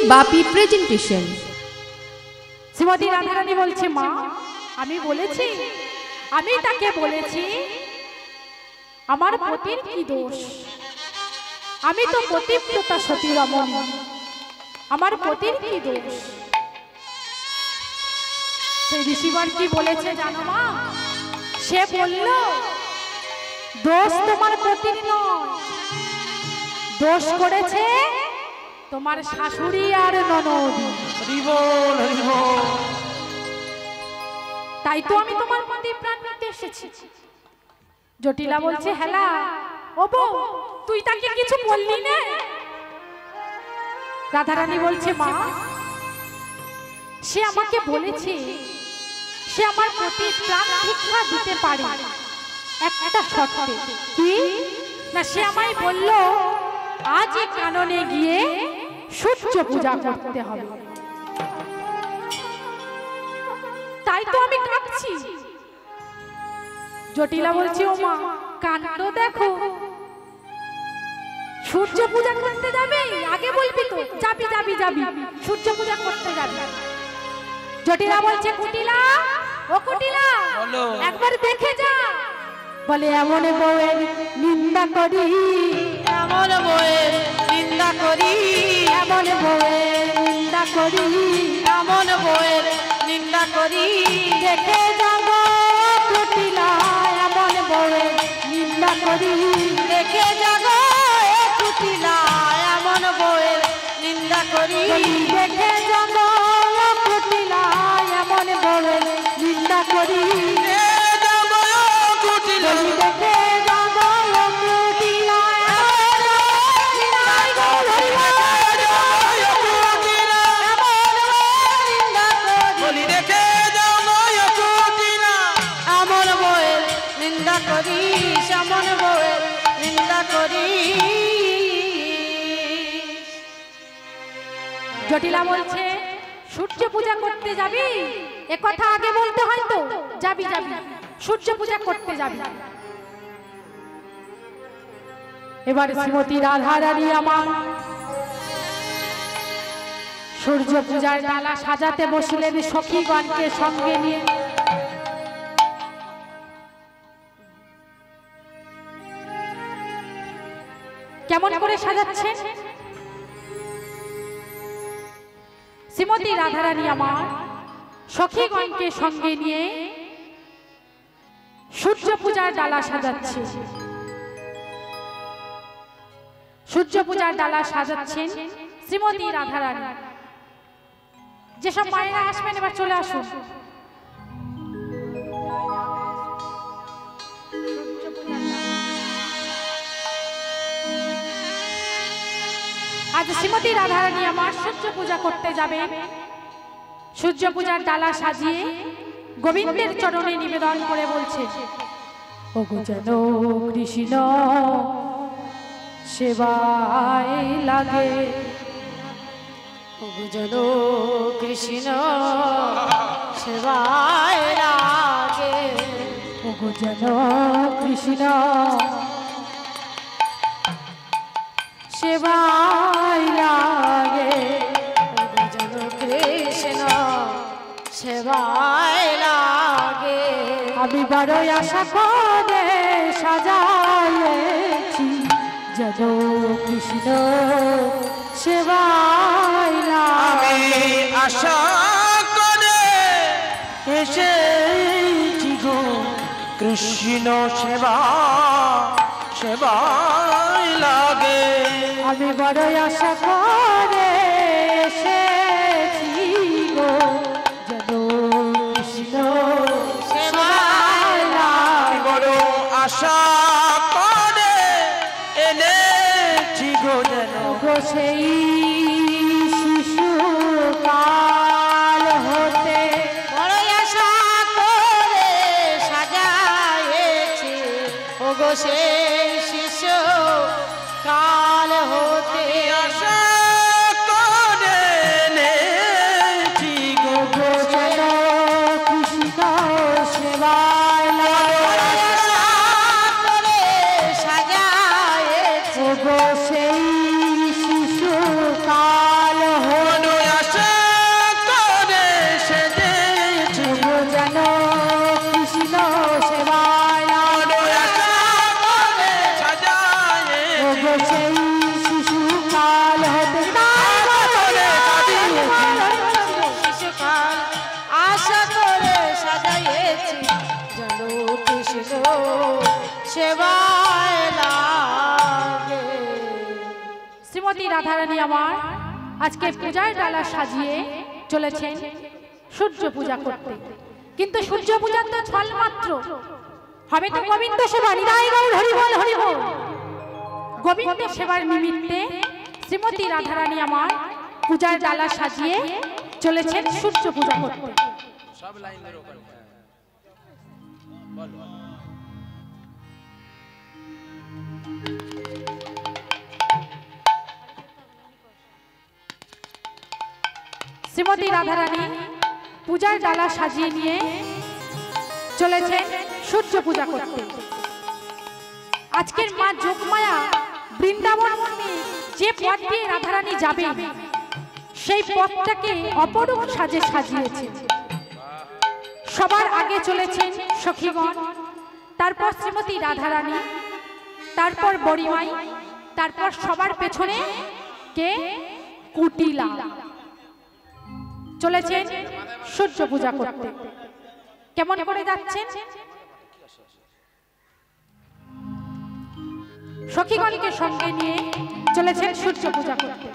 বাপি presentation. Shrimati Radharani বলছে, মা আমি বলেছি, আমি তাকে বলেছি আমার পতির কি দোষ, আমি তো পতিব্রতা সতী রমণী, আমার পতির কি দোষ। সেই ঋষিবর কি বলেছে জানো মা? সে বলল দোষ তোমার পতির নয়, দোষ করেছে তোমার শাশুড়ি আর ননদ। তাই তো আমি তোমার পতি প্রাণ নিতে এসেছি। জটিলা বলছে, হেলা ও বউ, তুই তাকে কিছু বললি না? রাধারানী বলছে, মা সে আমাকে বলেছে সে আমার পতি প্রাণ ভিক্ষা দিতে পারে একটা শর্তে। কি না, সে আমায় বলল আজ কাননে গিয়ে সূর্য পূজা করতে হবে। তাই তো আমি কাঁদছি। জটিলা বলছি, ও মা কাণ্ড দেখো, সূর্য পূজা করতে যাবে? আগে বলবি তো, যাবি যাবি যাবি, সূর্য পূজা করতে যাবি। জটিলা বলছে, কুটিলা ও কুটিলা, একবার দেখে যা। বলে এমন বউয়ের নিন্দা করি, এমন বউয়ের নিন্দা করি, এমন বউয়ের নিন্দা করি, এমন বউয়ের নিন্দা করি। দেখে যাব কুটিলা, এমন বউয়ের নিন্দা করি। দেখে যাব কুটিলা, এমন বউয়ের নিন্দা করি। দেখে যাব কুটিলা, এমন বউয়ের নিন্দা করি। জটিলা বলছে, সূর্য পূজা করতে যাবি? এ কথা আগে বলতে হয় তো, যাবি যাবি, সূর্য পূজা করতে যাবি। এবার শ্রীমতী রাধারানী আমার সূর্য পূজার ডালা সাজাতে বসলেন সখীগণকে সঙ্গে নিয়ে। কেমন করে সাজাচ্ছেন? শ্রীমতী রাধারানী আমার সখীগণকে সঙ্গে নিয়ে সূর্য পূজার ডালা সাজাচ্ছে। সূর্য পূজার ডালা সাজাচ্ছেন শ্রীমতী রাধারানী। যেসব মায়েরা আসবেন এবার চলে আসুন। আজ শ্রীমতী রাধারানী আমার সূর্য পূজা করতে যাবেন। সূর্য পূজার ডালা সাজিয়ে গোবিন্দের চরণে নিবেদন করে বলছে, ওগো যেন কৃষ্ণ সেবায় লাগে, ওগো যেন কৃষ্ণ সেবায় লাগে, ওগো যেন কৃষ্ণ সেবায় লাগে, ওগো যেন কৃষ্ণ সেবায় লাগে। আমি বড়ই আশা করে সাজাইছি, যেন কৃষ্ণ সেবায় লাগে। আমি আশা করে এসেছি গো, কৃষ্ণ সেবা সেবায় লাগে। আমি বড়ই আশা করে এসেছি গো, যেন কৃষ্ণ সেবায় লাগে। বড় আশা করে এনেছি গো, যেন গো সেই শিশু কাল হতে বড়ই আশা করে সাজাইছি, ও গো সেই শিশু কাল হতে আশা করে এনেছি গো, গো যেন কৃষ্ণ সেবায় লাগে। আশা করে সাজাইছি, ও গো সেই শিশু হয়েছে জানো কৃষ্ণ সেবায় লাগে। শ্রীমতী রাধারানী আমার আজকে পূজার ডালা সাজিয়ে চলেছেন সূর্য পূজা করতে, কিন্তু সূর্য পূজার তো ছল মাত্র, হবে তো গোবিন্দ সেবা। নিতাই গৌর হরি বল হরি বল। গোবিন্দ সেবার নিমিত্তে শ্রীমতী রাধারানী আমার পূজার ডালা সাজিয়ে চলেছেন সূর্য পূজা করতে। সব লাইন ধরে বল। শ্রীমতী রাধারানী পূজার ডালা সাজিয়ে নিয়ে চলেছেন সূর্য পূজা করতে। আজকের মা যোগমায়া বৃন্দাবন যে পথ দিয়ে রাধারানী যাবে সেই পথটাকে অপরূপ সাজে সাজিয়েছে। সবার আগে চলেছেন সখীগণ, তারপর শ্রীমতী রাধারানী, তারপর বড়িমাই, তারপর সবার পেছনে কে কুটিলা চলেছেন সূর্য পূজা করতে। কেমন করে যাচ্ছেন? সখীগণকে সঙ্গে নিয়ে চলেছেন সূর্য পূজা করতে।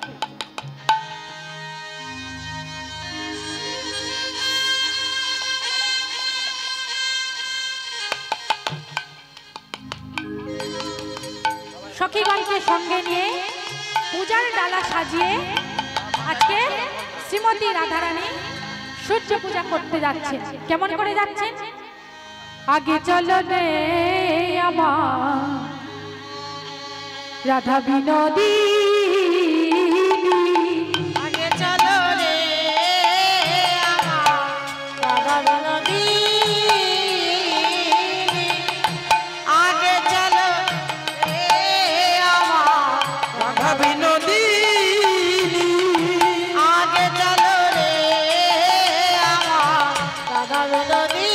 সখীগণকে সঙ্গে নিয়ে পূজার ডালা সাজিয়ে আজকে শ্রীমতী রাধারানী সূর্য পূজা করতে যাচ্ছেন। কেমন করে যাচ্ছেন? আগে চলো রে আমার রাধা বিনোদিনী, আগে চলো রে আমার রাধা বিনোদিনী, আগে চলো রে আমার রাধা বিনোদিনী, আগে চলো রে আমার রাধা বিনোদিনী,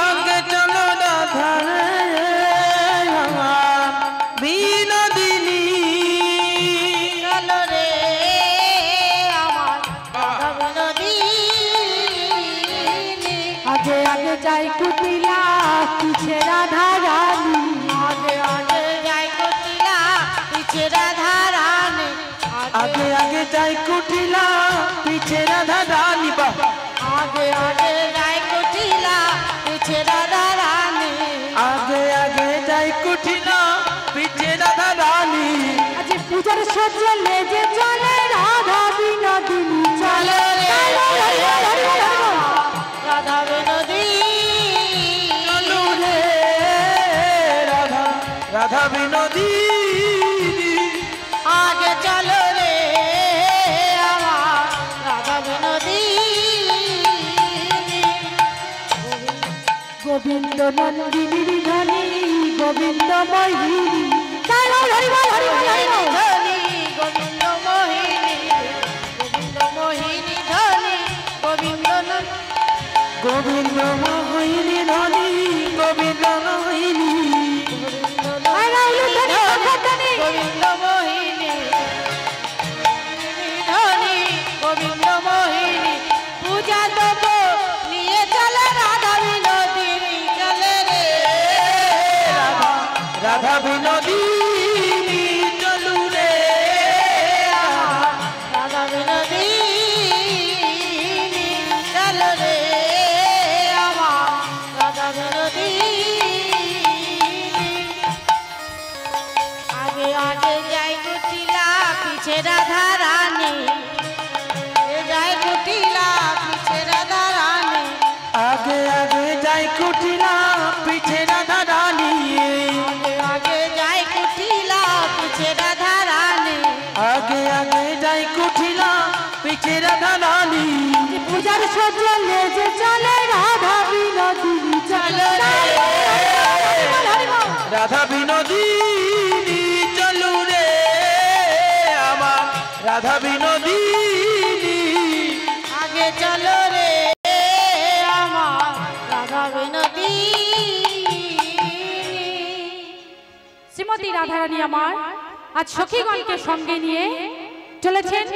আগে চলো রাধা যাই কুটিলা পিছে রাধা রানী, আগে আগে যাই কুটিলা পিছে রাধা রানী, আগে আগে যাই কুটিলা পিছে রাধা রানী, আগে আগে যাই কুটিলা পিছে রাধা রানী, আগে আগে যাই কুটিলা পিছে রাধা রানী। আজ পূজার সজ্জা লেজে চলে রাধা বিনোদিনী, চলে রাধা বিনোদিনী, রাধা বিনোদিনী, আগে চলো রে আমার রাধা বিনোদিনী, গোবিন্দ নন্দিনী ধনী গোবিন্দ মোহিনী, গোবিন্দ মোহিনী, গোবিন্দ মোহিনী ধনী গোবিন্দ গোবিন্দ মোহিনী ধনী গোবিন্দ মোহিনী, গোবিন্দ মোহিনী ধনী গোবিন্দ মোহিনী, পূজা দেব নিয়ে চলে রাধা বিনোদিনী, চলে রে রাধা বিনোদিনী, চলু রে রাধা বিনোদিনী, চলো রে আমার রাধা বিনোদিনী, আগে আগে যাই কুটিলা পিছে রাধা রানী, যাই কুটিলা পিছে রাধা রানী, আগে আগে যাই কুটিলা পিছে রাধা রানী, আগে আগে যাই কুটিলা পিছে রাধা রানী, আগে আগে যাই কুটিলা পিছে রাধা রানী। পূজার সজ্জা লেজে চলে রাধা বিনোদিনী, চলো রাধা বিনোদিনী, চলু রে আমার রাধা বিনোদিনী, আগে চলো রে আমার রাধা বিনোদিনী। শ্রীমতী রাধারানী আমার আজ সখীগণকে সঙ্গে নিয়ে চলেছেন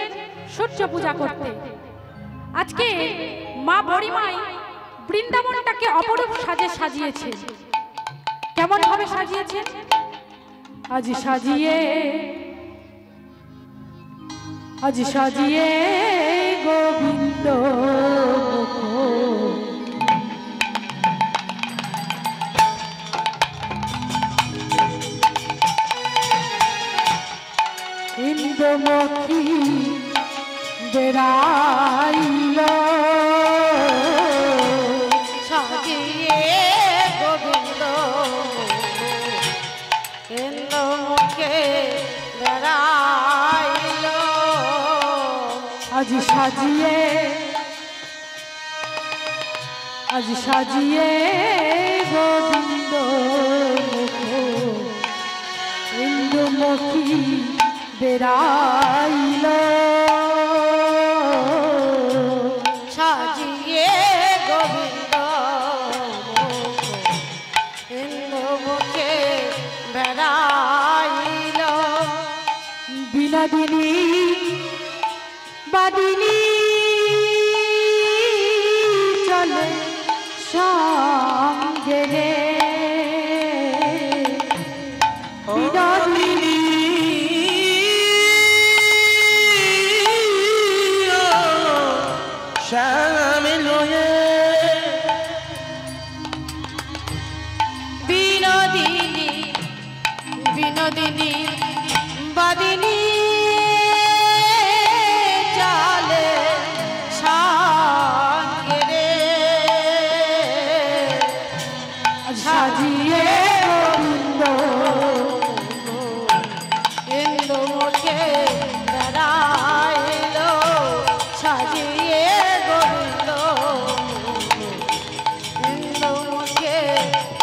সূর্য পূজা করতে। আজকে মা বড়িমাই বৃন্দাবনটাকে অপরূপ সাজে সাজিয়েছেন। কেমন ভাবে সাজিয়েছেন? আজ সাজিয়ে গোবিন্দ ইন্দ্রমুখী বেড়াইল, সাজিয়ে গোবিন্দ ইন্দ্রমুখে বেড়াইল। আজ সাজিয়ে গোবিন্দ ইন্দ্রমুখী বেড়াইল, সাজিয়ে গোবিন্দ ইন্দ্রমুখে বেড়াইল। বিনোদিনী বাদিনী চলে সঙ্গে রে, বিনোদিনী বিনোদিনী বিনোদিনী বাদিনী চলে সঙ্গে রে, সাজিয়ে গোবিন্দ ইন্দ্রমুখে বেড়াইল, সাজিয়ে গোবিন্দ ইন্দ্রমুখে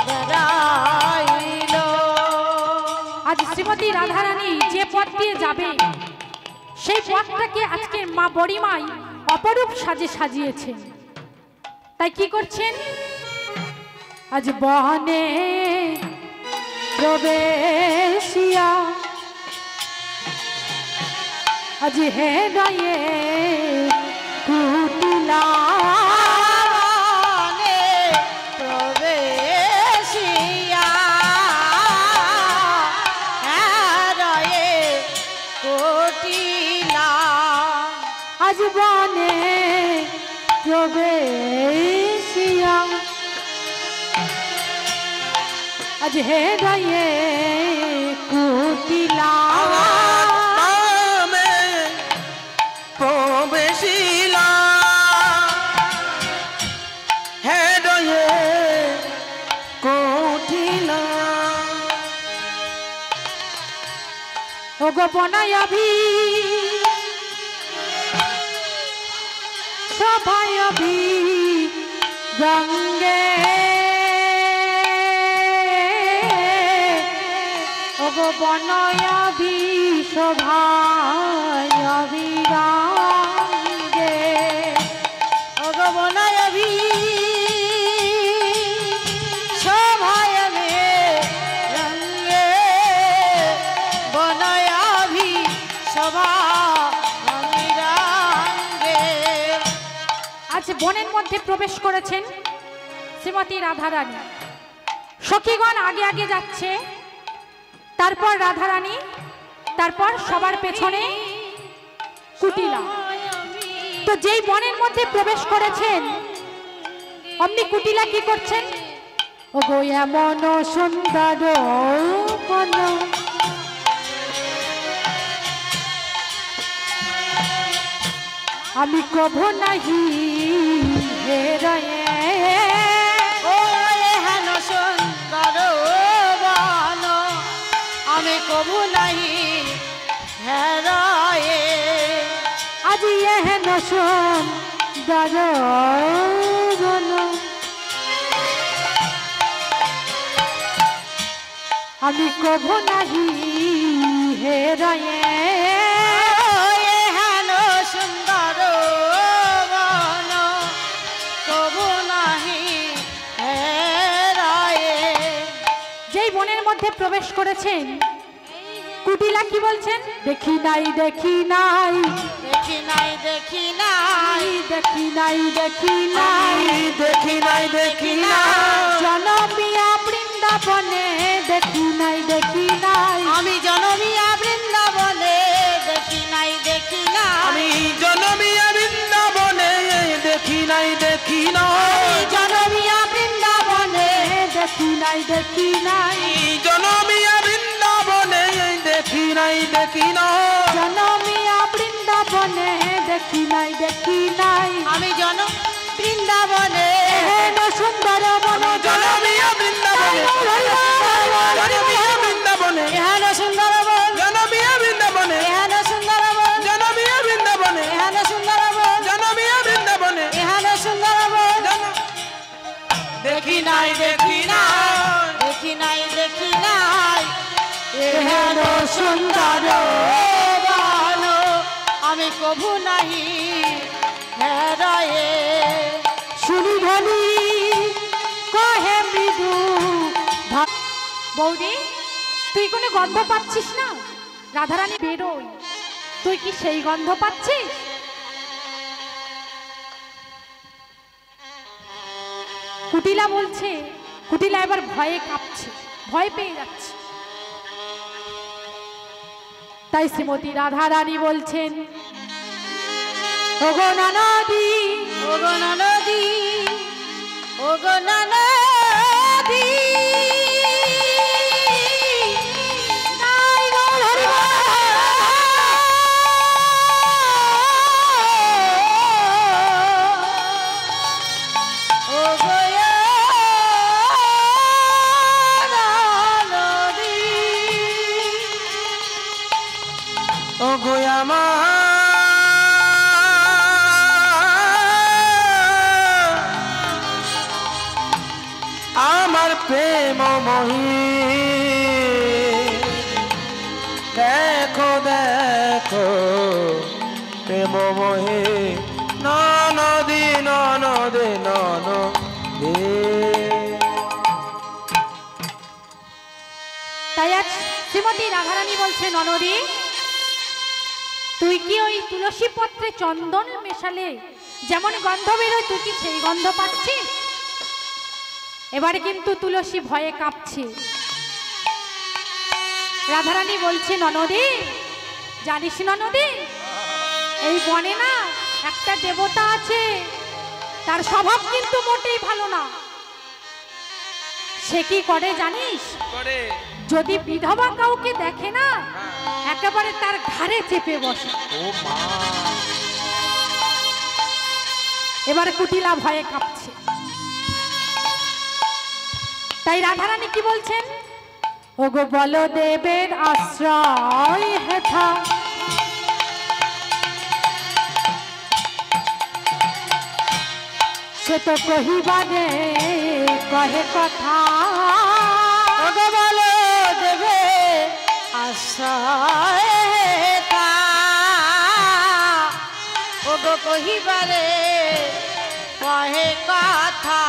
বেড়াইল। আজ শ্রীমতী রাধারানী যে পথ দিয়ে যাবে সেই পথটাকে আজকে মা বড়িমাই অপরূপ সাজে সাজিয়েছেন। তাই কি করছেন? আজ বনে প্রবেশিয়া আজ হে গায়ে কুটিলা, প্রবেশিয়া হৃদয়ে কুটিলা, আজ বনে প্রবেশিয়া আজ হে গায়ে কুটিলা, প্রবেশিলা হৃদয়ে কুটিলা। ও গো বনায়াভি সভায়াভি গঙ্গে, ও গো বনয়াভি শোভায়াভি গঙ্গে, ভগবনয়ভি শোভায়মে রঙ্গে, বনয়াভি শোভায়মি রঙ্গে। আজ বনের মধ্যে প্রবেশ করেছেন শ্রীমতী রাধারানী। সখীগণ আগে আগে যাচ্ছে, তারপর রাধারানী, তারপর সবার পেছনে কুটিলা। তো যেই বনের মধ্যে প্রবেশ করেছেন অমনি কুটিলা কি করছেন? ও গো এমন সুন্দর বন, আমি কভু নাহি হেরয়ে, ও হেন সুন্দর বন আমি কবু নাহি হেরায়ে। আজ এহেন সুন্দর বন আমি কভু নাহি হেরয়ে, হেন সুন্দর বন কবু নাহি হেরায়ে। যেই বনের মধ্যে প্রবেশ করেছেন কুটিলা কি বলছেন? দেখি নাই দেখি নাই দেখি নাই দেখি নাই দেখি নাই দেখি নাই দেখি নাই দেখি নাই জনমিয়া বৃন্দাবনে দেখি নাই দেখি নাই আমি জনমিয়া বৃন্দাবনে দেখি নাই দেখি নাই আমি জনমিয়া বৃন্দাবনে দেখি নাই দেখি নাই জনমিয়া বৃন্দাবনে দেখি নাই দেখি নাই জনমিয়া বৃন্দাবনে দেখি নাই দেখি নাই জনমিয়া বৃন্দাবনে দেখি নাই দেখি নাই আমি জন বৃন্দাবনে হেন সুন্দর বন জনমিয়া বৃন্দাবনে জনমিয়া বৃন্দাবনে এহান সুন্দর বন জনমিয়া বৃন্দাবনে এহান সুন্দর বন জনমিয়া বৃন্দাবনে এহান সুন্দর বন জনমিয়া বৃন্দাবনে এহান সুন্দর বন দেখি নাই দেখি নাই দেখি নাই দেখি নাই হেন সুন্দর বন আমি কভু নাহি হেরায়ে শুনি ধনি কহে মৃদু বৌদি তুই কোনো গন্ধ পাচ্ছিস না? রাধারানী বেরোই, তুই কি সেই গন্ধ পাচ্ছিস? কুটিলা বলছে, কুটিলা এবার ভয়ে কাঁপছে, ভয় পেয়ে যাচ্ছে। তাই শ্রীমতী রাধারানী বলছেন, ওগো ননদি ওগো ননদি ওগো ননদি ও গোয়ামা আমার প্রেম মহি দেখো দেখো প্রেম মহি ননদী ননদে ননদে। তাই আজ শ্রীমতী রাধারানী বলছে, ননদী তুই কি ওই তুলসী পত্রে চন্দন মেশালে যেমন গন্ধ বেরোয় তুই কি সেই গন্ধ পাচ্ছিস? এবারে কিন্তু তুলসী ভয়ে কাঁপছে। রাধারানী বলছে, ননদী জানিস ননদী এই বনে না একটা দেবতা আছে, তার স্বভাব কিন্তু মোটেই ভালো না। সে কি করে জানিস? যদি বিধবা কাউকে দেখে না একেবারে তার ঘাড়ে চেপে বসে। এবারে কুটিলা ভয়ে কাঁপছে। তাই রাধারানী কি বলছেন, ওগো বলদেবের আশ্রয় হেথা সে তো কহিবারে কহে কথা। ওগো বলদেবে আশ্রয় হেথা ওগো কহিবারে কহে কথা।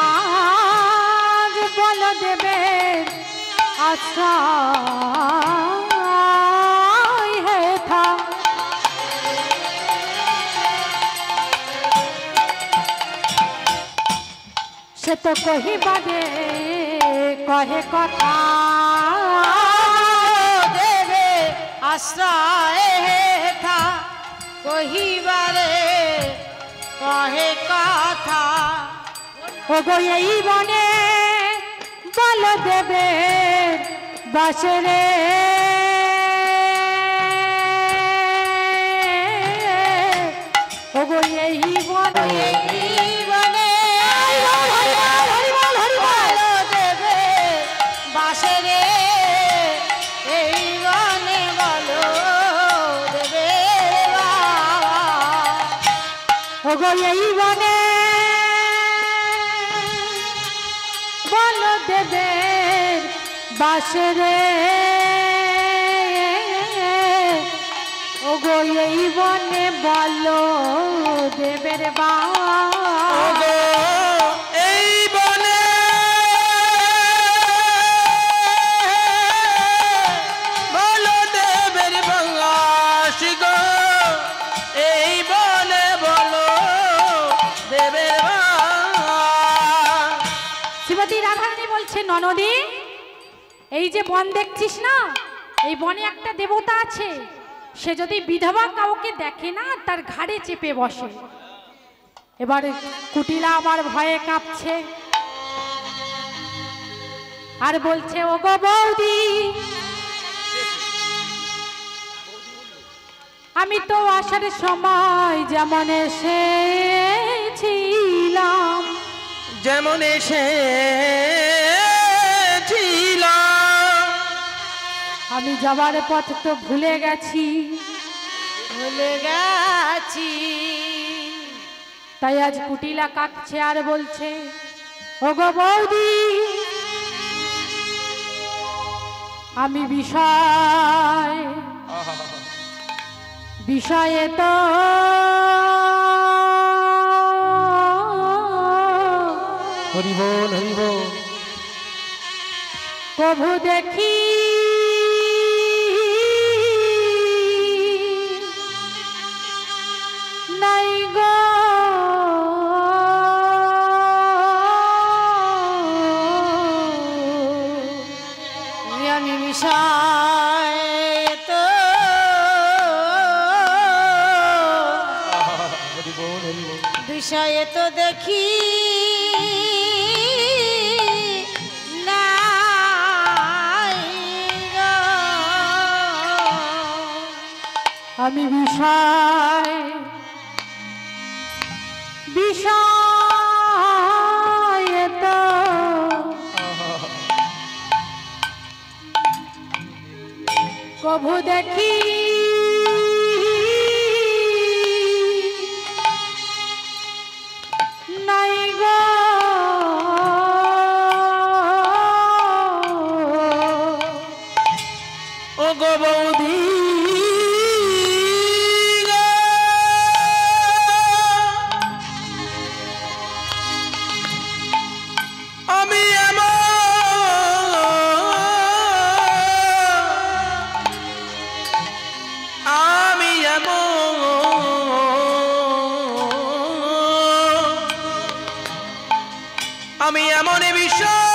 আজ বলদেবের আশ্রয় হেথা সে তো কহিবারে কহে কথা। দেবে আশ্রয় হেথা কহিবারে কহে কথা। ওগো এই বনে বলদেবের বাসরে ওগো এই বনে এই বনে বলদেবে বাসরে এই বনে বলদেবে বাবা। ওগো এই বনে বলদেবের বাসরে ওগো এই বনে বলদেবের বাস। এই বনে ননদী, এই যে বন দেখছিস না, এই বনে একটা দেবতা আছে। সে যদি বিধবা কাউকে দেখে না, তার ঘাড়ে চেপে বসে। এবার কুটিলা আমার ভয়ে কাঁপছে আর বলছে, ও গো বৌদি, আমি তো আসার সময় যেমন এসেছিলাম, যেমন এসেছিলাম, আমি যাবার পথ তো ভুলে গেছি, ভুলে গেছি। তাই আজ কুটিলা কাঁদছে আর বলছে, ও গো বৌদি, আমি বিষয়ে তো হরি বল হরি বল, কভু দেখি নাই গো, আমি বিষয় তো হরি বল হরি বল, বিষয়ে তো দেখি নাই গো। আমি বিষয় তো কভু দেখি নাই গো, ও গো বৌদি গো, আমি এমন বিষয়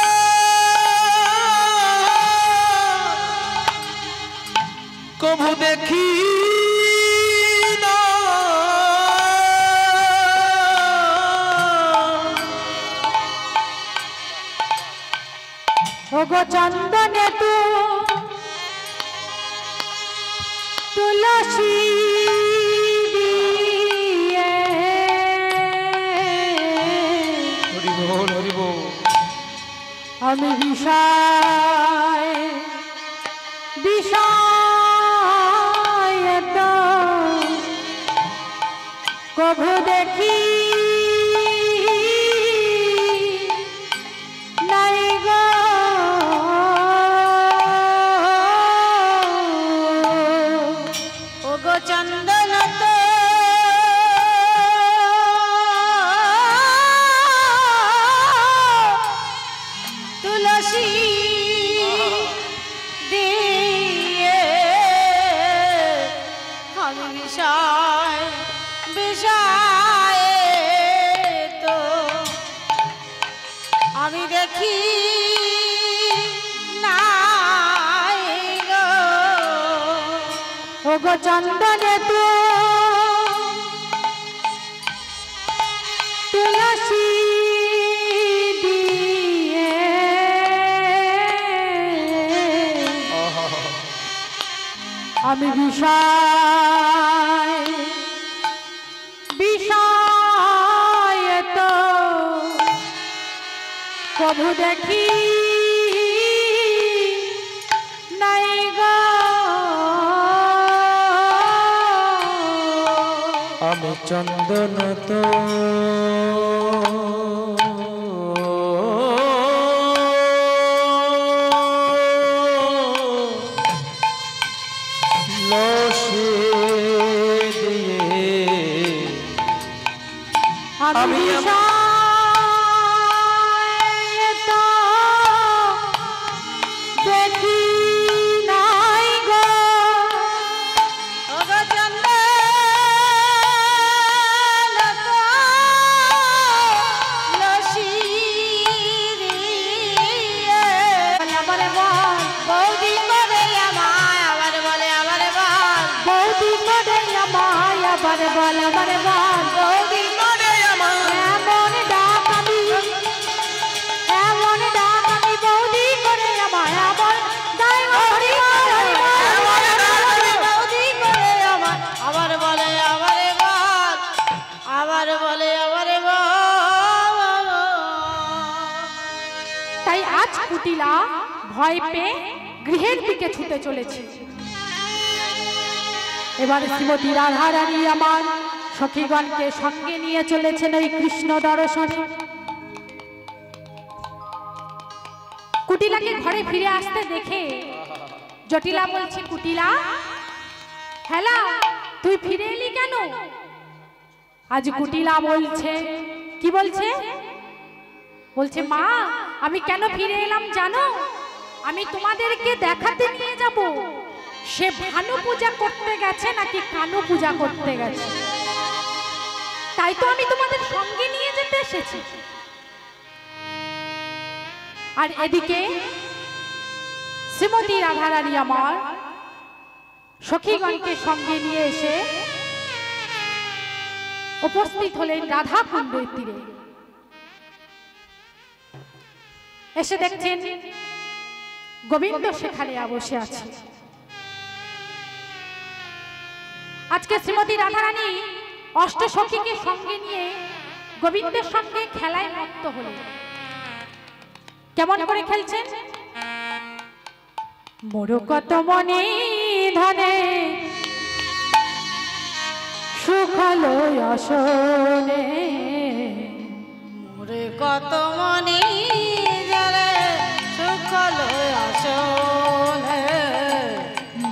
কভু দেখি না, ও গো চন্দনে তুলসী দিয়ে, হরি বল হরি বল, আমি বিষয় তো কভু দেখি নাই গো, ও গো চন্দন তো তুলসী দিয়ে, আমি বিষয় তো আমি দেখি নাই গো। ও গো চন্দনে তুলসী দিয়ে, আমি বিষয় তো কভু দেখি নাই গো, আমি চন্দন তো লসে দিয়ে, আমি বিষয় তো দেখি নাই গো, ও গো চন্দন তো তুলসী দিয়ে, আবার বল আবার বল বৌদি করে আমার এমন ডাক আমি বৌদি করে আমার আবার গাই হরি বল হরি বল বৌদি করে আমার আবার বলে আবার বল আবার বলে আবার বল। তাই আজ কুটিলা ভয় পেয়ে গৃহের দিকে ছুটে চলেছে। এবার শ্রীমতী রাধারানী আমার সখীগণকে সঙ্গে নিয়ে চলেছেন ওই কৃষ্ণ দর্শনে। কুটিলাকে ঘরে ফিরে আসতে দেখে জটিলা বলছে, কুটিলা হেলা তুই ফিরে এলি কেন? আজ কুটিলা বলছে, কি বলছে? বলছে মা আমি কেন ফিরে এলাম জানো? আমি তোমাদেরকে দেখাতে নিয়ে যাব সে ভানু পূজা করতে গেছে নাকি কানু পূজা করতে গেছে, তাই তো আমি তোমাদের সঙ্গে নিয়ে যেতে এসেছি। আর এদিকে শ্রীমতী রাধারানী আমার সখীগণকে সঙ্গে নিয়ে এসে উপস্থিত হলেন রাধা কুণ্ডের তীরে। এসে দেখছেন গোবিন্দ সেখানে বসে আছে। আজকে শ্রীমতী রাধারানী অষ্ট সখীকে সঙ্গে নিয়ে গোবিন্দের সঙ্গে খেলায় মত্ত হলেন। কেমন করে খেলছেন? মোর কত মনে ধনে সুখালো আসনে, মোরে কত মনি জলে সুখল আসনে,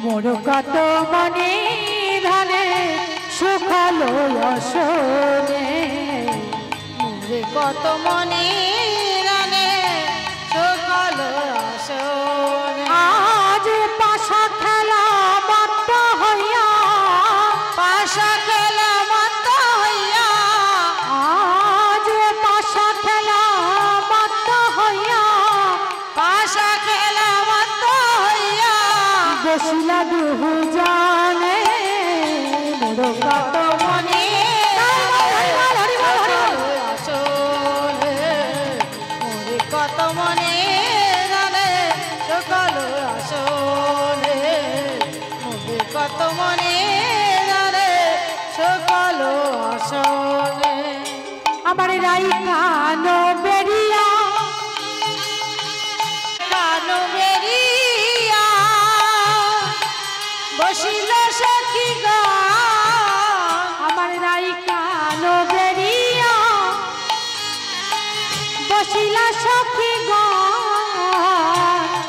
মোর কত মনে ধনে সুখালো আসনে, মোরে কত মনি রানে সুখল আসনে। আজ পাশা খেলা মত্ত হইয়া, পাশা খেলা মত্ত হইয়া, আজ পাশা খেলা মত্ত হইয়া, পাশা খেলা মত্ত হইয়া, বসিলা দুহু জানে মোর কত মনি আসনে, মোরে কত মনি রানে সুখল আসনে, মোরে কত মনি রানে সুখল আসনে। আমার রাই কানো বেরিয়া, কানু বেরিয়া বসিল সখী গা, আমার রাই কানো বেরিয়া বসিলা সখী গা,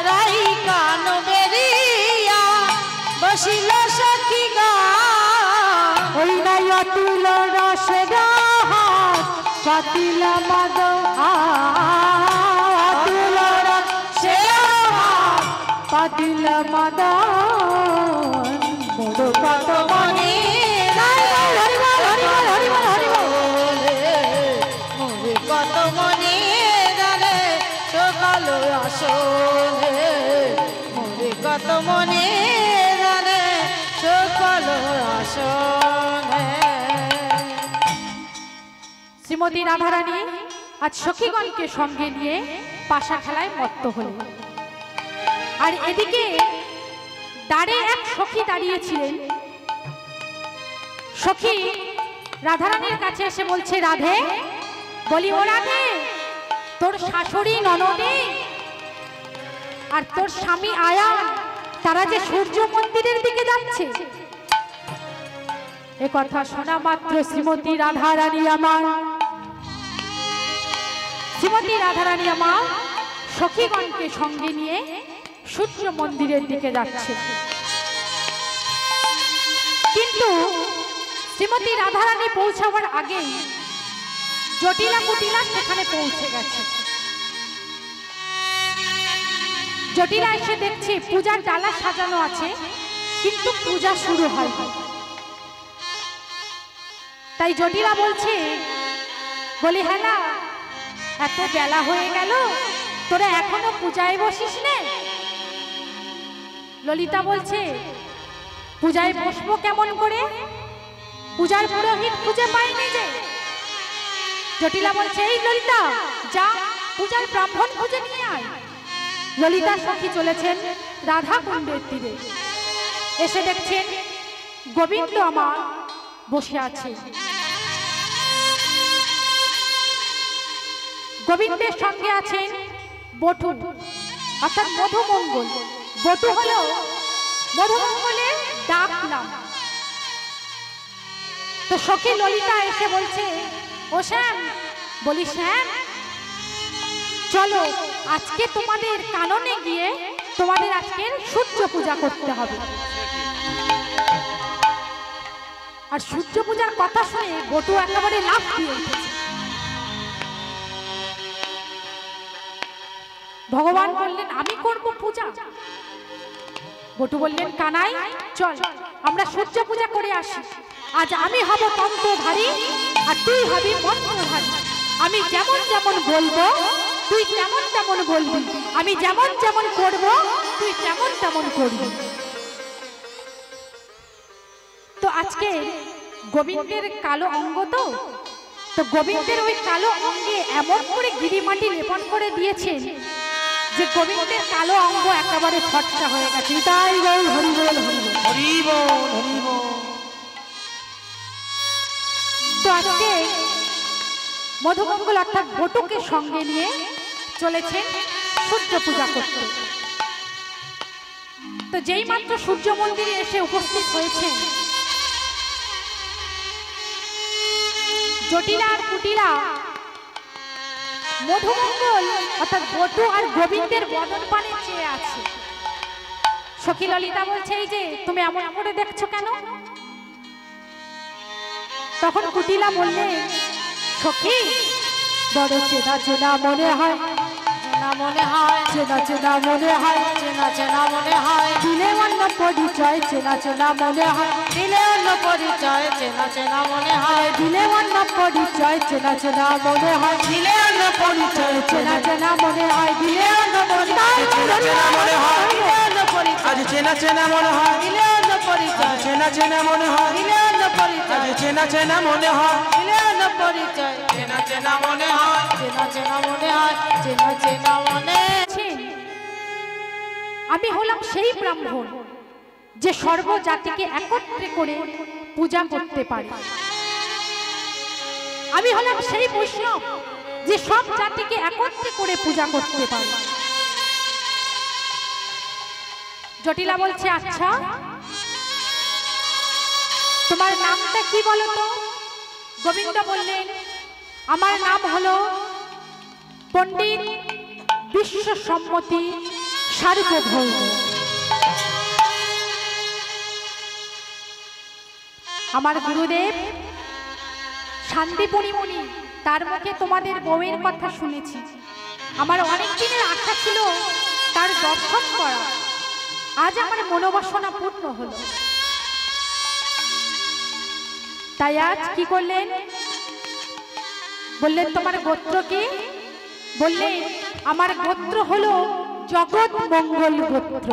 রাই কানু বেরিয়া বসিল সখী গা, ওই নাই অতুল রস হাত পাতিলা মাদ অতুল রস হাত পাতিলা মাদ মোর কত মনে হরি বল হরি বল হরি বল হরি বল। মোরে কত মনে জানে সকাল আসলে, মোরে কত মনে জানে সকাল আসলে। শ্রীমতী রাধারানী আজ সখীগণকে সঙ্গে নিয়ে পাশা খেলায় মত্ত হলেন। আর এদিকে দ্বারে এক সখী দাঁড়িয়েছিলেন। সখী রাধারানীর কাছে এসে বলছে, রাধে বলি ও রাধে, তোর শাশুড়ি ননদে আর তোর স্বামী আয়ান তারা যে সূর্য মন্দিরের দিকে যাচ্ছে। এ কথা শোনা মাত্র শ্রীমতী রাধারানী আমার সখীগণকে সঙ্গে নিয়ে সূর্য মন্দিরের দিকে যাচ্ছে। কিন্তু শ্রীমতী রাধারানী পৌঁছাবার আগেই জটিলা কুটিলা সেখানে পৌঁছে গেছে। জটিলা এসে দেখছে পূজার ডালা সাজানো আছে, কিন্তু পূজা শুরু হয়নি। তাই জটিলা বলছে, বলি হ্যাঁ এত বেলা হয়ে গেল, তোরা এখনো পূজায় বসিস নে? ললিতা বলছে, পূজায় বসবো কেমন করে? পূজার পুরোহিত খুঁজে পাইনি যে। জটিলা বলছে, এই ললিতা যা পূজার ব্রাহ্মণ খুঁজে নিয়ে আয়। ললিতা সখী চলেছেন রাধা কুণ্ডের তীরে। এসে দেখছেন গোবিন্দ আমার বসে আছে। গোবিন্দের সঙ্গে আছেন বটু অর্থাৎ মধুমঙ্গল। বটু হলো মধুমঙ্গলের ডাক নাম। তো সখী ললিতা এসে বলছে, ও শ্যাম, বলি শ্যাম চলো আজকে তোমাদের কাননে গিয়ে তোমাদের আজকের সূর্য পূজা করতে হবে। আর সূর্য পূজার কথা শুনে বটু একেবারে লাফ দিয়ে উঠেছে। ভগবান বললেন, আমি করব পূজা? বটু বললেন, কানাই চল আমরা সূর্য পূজা করে আসি। আজ আমি হব তন্ত্রধারী আর তুই হবি মন্ত্রধারী। আমি যেমন যেমন বলবো তুই তেমন তেমন বলবি, আমি যেমন যেমন করব তুই তেমন তেমন করবি। তো আজকে গোবিন্দের কালো অঙ্গ, তো গোবিন্দের ওই কালো অঙ্গে এমন করে গিরিমাটি লেপন করে দিয়েছেন যে গোবিন্দের কালো অঙ্গ একেবারে ফর্সা হয়ে গেছে। তাই বল হরি বল হরি বল হরি বল হরি বল। তো আজকে মধুমঙ্গল অর্থাৎ বটুকে সঙ্গে নিয়ে চলেছেন সূর্য পূজা করতে। তো যেই মাত্র সূর্য মন্দিরে এসে উপস্থিত হয়েছে, জটিলা আর কুটিলা মধুমঙ্গল অর্থাৎ বটু আর গোবিন্দের বদন পানে চেয়ে আছে। সখী ললিতা বলছে, এই যে তুমি এমন করে দেখছো কেন? তখন কুটিলা বললে, সখী বড় চেনা চেনা মনে হয়, চেনা মনে হয়, চেনা চেনা মনে হয়, চেনা চেনা মনে হয়, দিলে অন্য পরিচয় চেনা চেনা মনে হয়, দিলে অন্য পরিচয় চেনা চেনা মনে হয়, দিলে অন্য পরিচয় চেনা চেনা মনে হয়, দিলে অন্য পরিচয় চেনা চেনা মনে হয়, দিলে অন্য পরিচয় চেনা চেনা মনে হয়, দিলে অন্য পরিচয় আজ চেনা চেনা মনে হয়, দিলে অন্য পরিচয় চেনা চেনা মনে হয়, দিলে অন্য পরিচয় আজ চেনা চেনা মনে হয়, দিলে অন্য পরিচয় চেনা চেনা মনে হয়, চেনা চেনা মনে হয়, চেনা চেনা মনে। আমি হলাম সেই ব্রাহ্মণ যে সর্বজাতিকে একত্রে করে পূজা করতে পারে। আমি হলাম সেই বৈষ্ণব যে সব জাতিকে একত্রে করে পূজা করতে পারে। জটিলা বলছে, আচ্ছা তোমার নামটা কি বলো তো? গোবিন্দ বললেন, আমার নাম হলো পণ্ডিত বিশ্বসম্মতি সার্বভৌম। আমার গুরুদেব শান্তিপুরী মুনি, তার মুখে তোমাদের বউয়ের কথা শুনেছি। আমার অনেক দিনের আশা ছিল তার দর্শন করা, আজ আমার মনোবাসনা পূর্ণ হলো। তাই আজ কি করলেন? বললেন, তোমার গোত্র কি? বললেন, আমার গোত্র হলো জগৎ মঙ্গল গোত্র।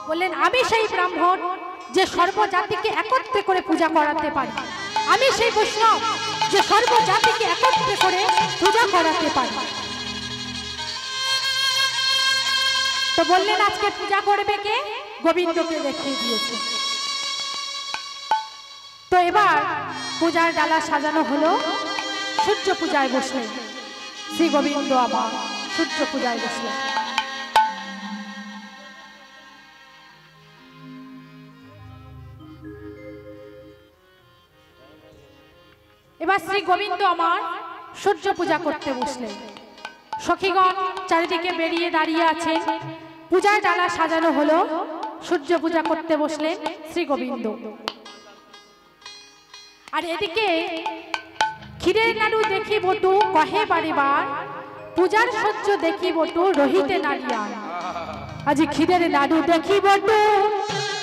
বললেন, আমি সেই ব্রাহ্মণ যে সর্বজাতিকে একত্রে করে পূজা করাতে পারি। আমি সেই বৈষ্ণব যে সর্বজাতিকে একত্রে করে পূজা করাতে পারি। তো বললেন, আজকে পূজা করবে কে? গোবিন্দকে দেখিয়ে দিয়েছে। তো এবার পূজার ডালা সাজানো হলো, সূর্য পূজায় বসলেন শ্রী গোবিন্দ। আবার সূর্য পূজায় বসলেন। এবার শ্রী গোবিন্দ আমার সূর্য পূজা করতে বসলেন। সখীগণ চারিদিকে বেরিয়ে দাঁড়িয়ে আছেন। পূজার ডালা সাজানো হলো, সূর্য পূজা করতে বসলেন শ্রী গোবিন্দ। আর এদিকে ক্ষীরের নাড়ু দেখি বটু কহে বারে বার, পূজার সহ্য দেখি বটু রহিতে নারিয়ার। আজ ক্ষীরের নাড়ু দেখি বটু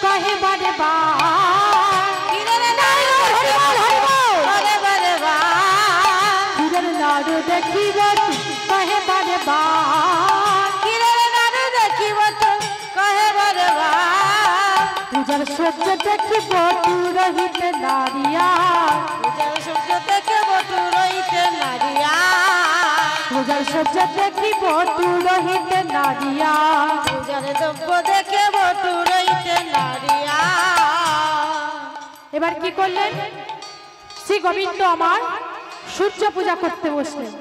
কহে বারে বার, ক্ষীরের নাড়ু দেখি বটু কহে বারে বার, ক্ষীরের নাড়ু দেখি বটু কহে বারে বার, পূজা পূজার সহ্য দেখি বটুরহিতে নারিয়া, পূজার সহ্য দেখে বটুরহিতে নারিয়া, পূজার সহ্য দেখি বটুরহিতে নারিয়া, পূজার দ্রব্য দেখে বটুরহিতে নারিয়া। এবার কি করলেন? শ্রী গোবিন্দ আমার সূর্য পূজা করতে বসলেন।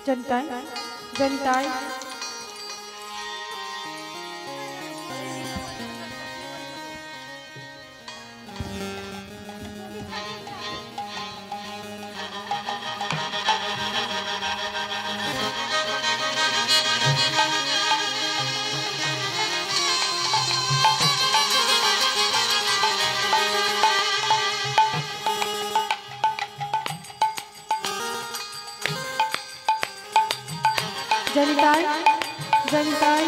जनताई जनताई जनताई जनताई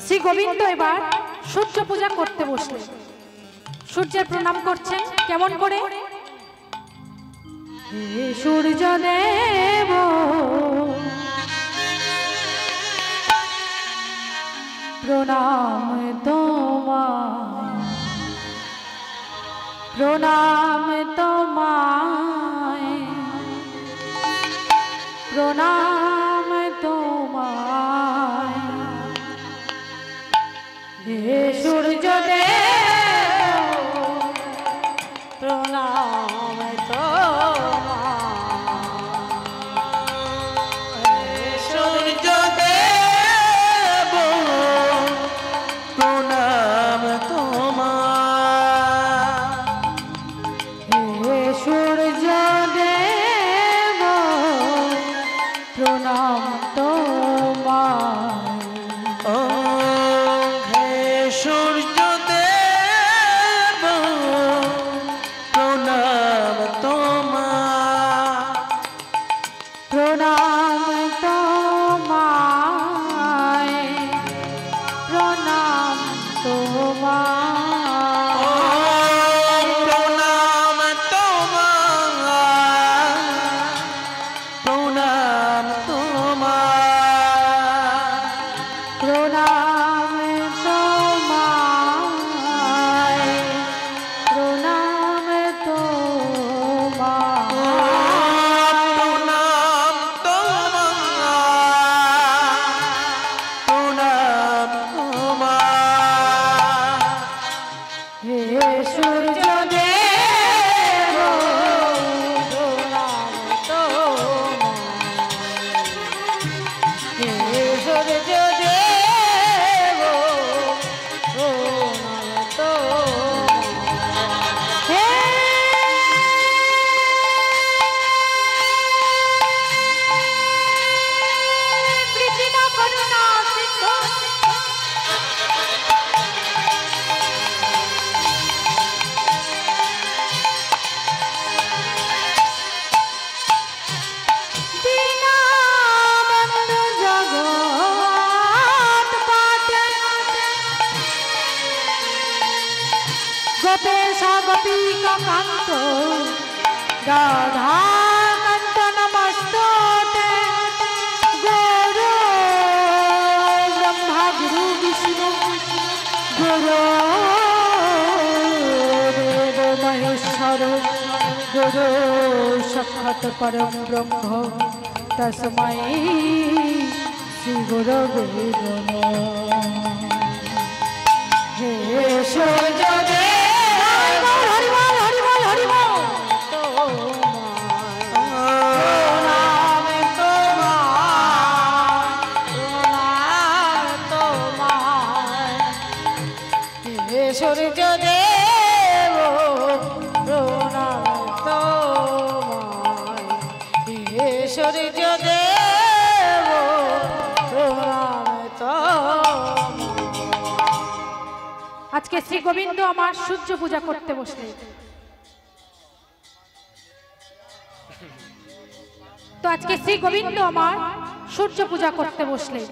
শ্রী গোবিন্দ এবার সূর্য পূজা করতে বসলেন। সূর্যের প্রণাম করছেন কেমন করে? হে সূর্য দেব প্রণাম তোমায়, প্রণাম তোমায়, প্রণাম তোমায়। হে সূর্য দেব প্রণাম তোমায়, সূর্য দেব প্রণাম তোমায়। হে সূর্য দেব প্রণাম তোমায়। ও হে সূর্য দেব প্রণাম তোমায়। প্রণাম তোমায়, প্রণাম তোমায়, প্রণাম তোমায়, প্রণাম তোমায়। প্রণাম তোমায়, প্রণাম তোমায়। প্রণাম তোমায়, প্রণাম তোমায়। হে সূর্য দেব প্রণাম তোমায়, হে সূর্য দেব প্রণাম তোমায়। হে কৃষ্ণ করুণা সিন্ধু দীনবন্ধু জগৎ পাতে গোপেশ গোপিকা কান্ত রাধা কান্ত নমস্ততে গুরু ব্রহ্মা গুরু বিষ্ণু গুরু দেব মহেশ্বর গুরু সাক্ষাৎ পরম ব্রহ্ম তস্मै শ্রী গুরবে নমঃ। হে সূর্য দেব হরি বল সূর্য দেব প্রণাম তোমার। আজকে শ্রী গোবিন্দ আমার সূর্য পূজা করতে বসলেন। তো আজকে শ্রী গোবিন্দ আমার সূর্য পূজা করতে বসলেন।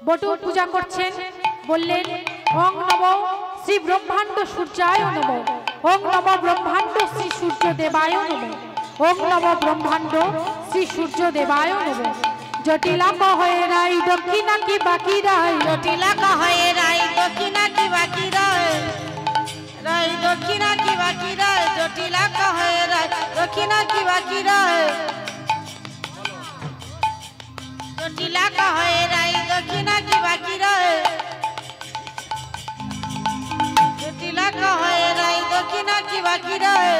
বটু পূজা করছেন, বললেন ওং নমো শ্রী ব্রহ্মাণ্ড সূর্যায় নমো, ওং নমো ব্রহ্মাণ্ড শ্রী সূর্য দেবায় নমো, ওং নমো ব্রহ্মাণ্ড শ্রী সূর্য দেবায় নমো। জটিলা কহে রাই দক্ষিণা কি বাকি রাই, জটিলা কহে রাই দক্ষিণা কি বাকি রায়, রাই দক্ষিণা কি বাকি রায়, জটিলা কহে রাই দক্ষিণা কি বাকি রায়, জটিলা কহে রাই দক্ষিণা কি বাকি রায়, জটিলা কহে রাই দক্ষিণা কি বাকি রায়।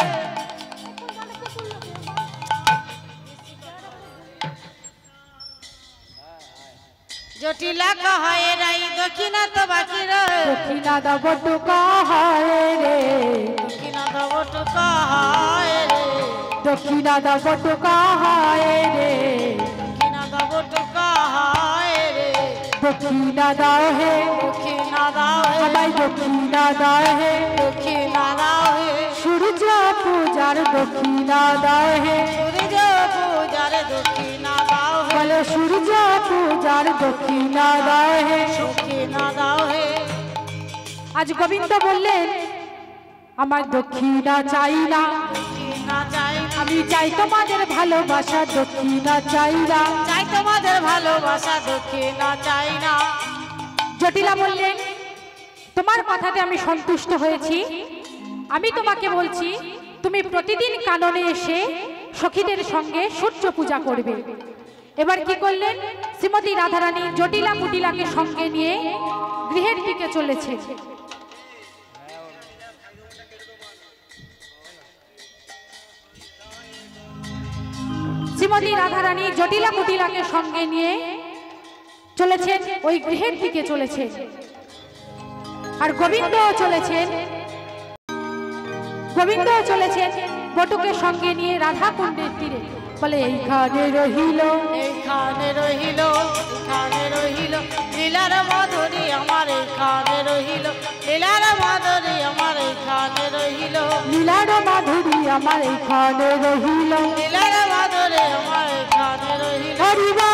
জটিলা কহে রাই দক্ষিণা তো বাকি রায়, দক্ষিণা দাও বটু কহে রে, দক্ষিণা দেব তো কহে রে, দক্ষিণা দাও বটু কহে রে, দক্ষিণা দেব তো কহে রে, দক্ষিণা দাও হে, দক্ষিণা দাও হে, আমায় দক্ষিণা দাও হে, দক্ষিণা দাও হে, সূর্য পূজার দক্ষিণা দাও হে, সূর্য পূজার দক্ষিণা দাও হে, বলো সূর্য পূজার দক্ষিণা দাও হে। দক্ষিণা দাও হে। আজ গোবিন্দ বললেন আমার দক্ষিণা চাই না, দক্ষিণা চাই, আমি চাই তোমাদের ভালোবাসা, দক্ষিণা চাই না। চাই তোমাদের ভালোবাসা, দক্ষিণা চাই না। জটিলা বললেন তোমার কথাতে আমি সন্তুষ্ট হয়েছি, আমি তোমাকে বলছি তুমি প্রতিদিন কাননে এসে সখীদের সঙ্গে সূর্য পূজা করবে। এবার কি করলেন, শ্রীমতী রাধারানী জটিলা কুটিলাকে সঙ্গে নিয়ে গৃহের দিকে চলেছে। শ্রীমতী রাধারানী জটিলা কুটিলাকে সঙ্গে নিয়ে চলেছেন, ওই গৃহের দিকে চলেছেন। আর গোবিন্দও চলেছেন, গোবিন্দও চলেছেন বটুকে সঙ্গে নিয়ে রাধা কুণ্ডের তীরে। বলে এইখানে রহিল, এইখানে রহিল, এইখানে রহিল, লীলার মাধুরী আমার এইখানে রহিল, লীলার মাধুরী আমার এইখানে রহিল, লীলার মাধুরী আমার এইখানে রহিল। লীলার মাধুরী আমার এইখানে রহিল। হরিবা